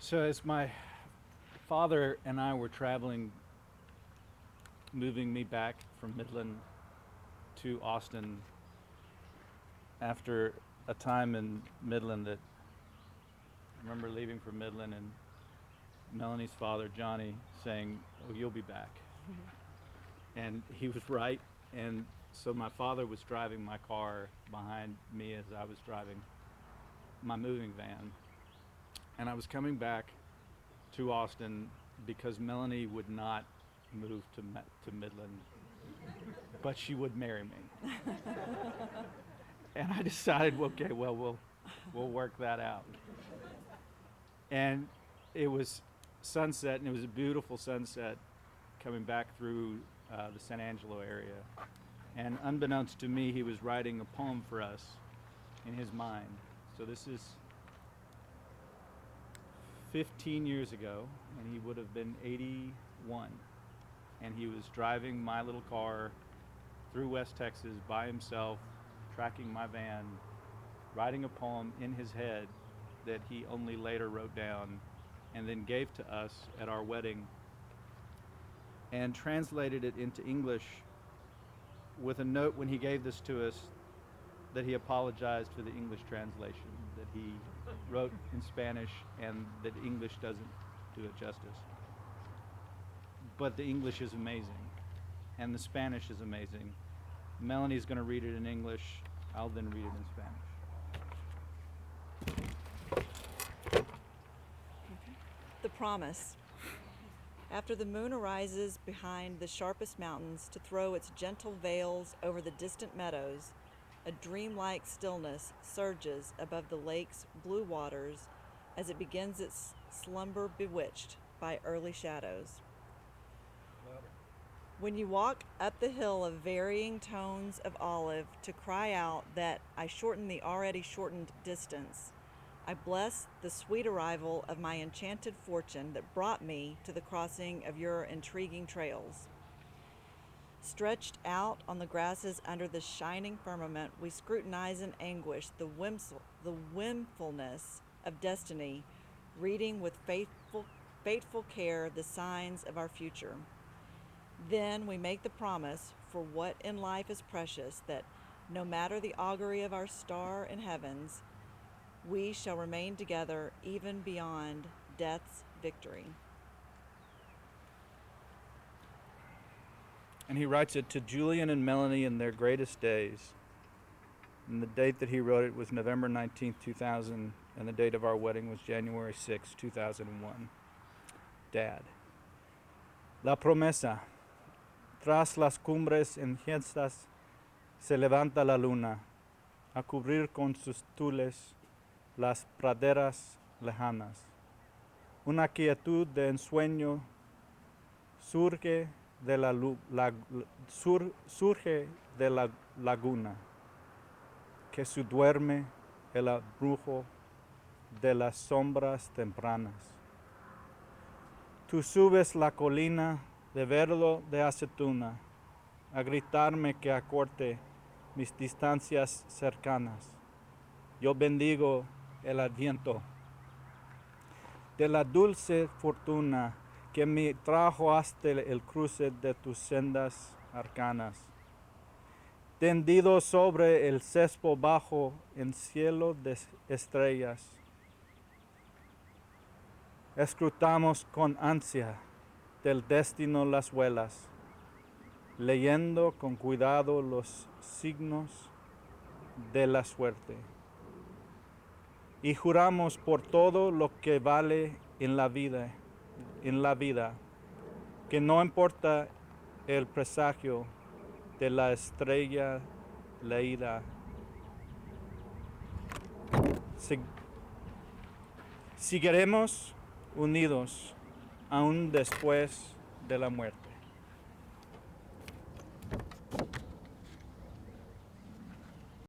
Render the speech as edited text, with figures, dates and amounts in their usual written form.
So as my father and I were traveling, moving me back from Midland to Austin after a time in Midland that I remember leaving for Midland and Melanie's father, Johnny, saying, "Oh, you'll be back." And he was right. And so my father was driving my car behind me as I was driving my moving van. And I was coming back to Austin because Melanie would not move to Midland, but she would marry me. And I decided, okay, well, we'll work that out. And it was sunset, and it was a beautiful sunset coming back through the San Angelo area. And unbeknownst to me, he was writing a poem for us in his mind. So this is 15 years ago, and he would have been 81. And he was driving my little car through West Texas by himself, tracking my van, writing a poem in his head that he only later wrote down and then gave to us at our wedding, and translated it into English with a note when he gave this to us that he apologized for the English translation, that he wrote in Spanish and that English doesn't do it justice. But the English is amazing, and the Spanish is amazing. Melanie's going to read it in English. I'll then read it in Spanish. The Promise. After the moon arises behind the sharpest mountains to throw its gentle veils over the distant meadows, a dreamlike stillness surges above the lake's blue waters as it begins its slumber bewitched by early shadows. When you walk up the hill of varying tones of olive to cry out that I shorten the already shortened distance, I bless the sweet arrival of my enchanted fortune that brought me to the crossing of your intriguing trails. Stretched out on the grasses under the shining firmament, we scrutinize in anguish the whimfulness of destiny, reading with fateful care the signs of our future. Then we make the promise, for what in life is precious, that no matter the augury of our star in heavens, we shall remain together even beyond death's victory. And he writes it to Julian and Melanie in their greatest days. And the date that he wrote it was November 19th, 2000, and the date of our wedding was January 6, 2001. Dad. La Promesa. Tras las cumbres enhiestas se levanta la luna a cubrir con sus tules las praderas lejanas. Una quietud de ensueño surge de la laguna, que se duerme el abrujo de las sombras tempranas. Tú subes la colina de verlo de aceituna, a gritarme que acorte mis distancias cercanas. Yo bendigo el adviento de la dulce fortuna que me trajo hasta el cruce de tus sendas arcanas. Tendido sobre el césped bajo en cielo de estrellas, escrutamos con ansia del destino las vuelas, leyendo con cuidado los signos de la suerte. Y juramos por todo lo que vale en la vida, que no importa el presagio de la estrella leída, seguiremos unidos aún después de la muerte.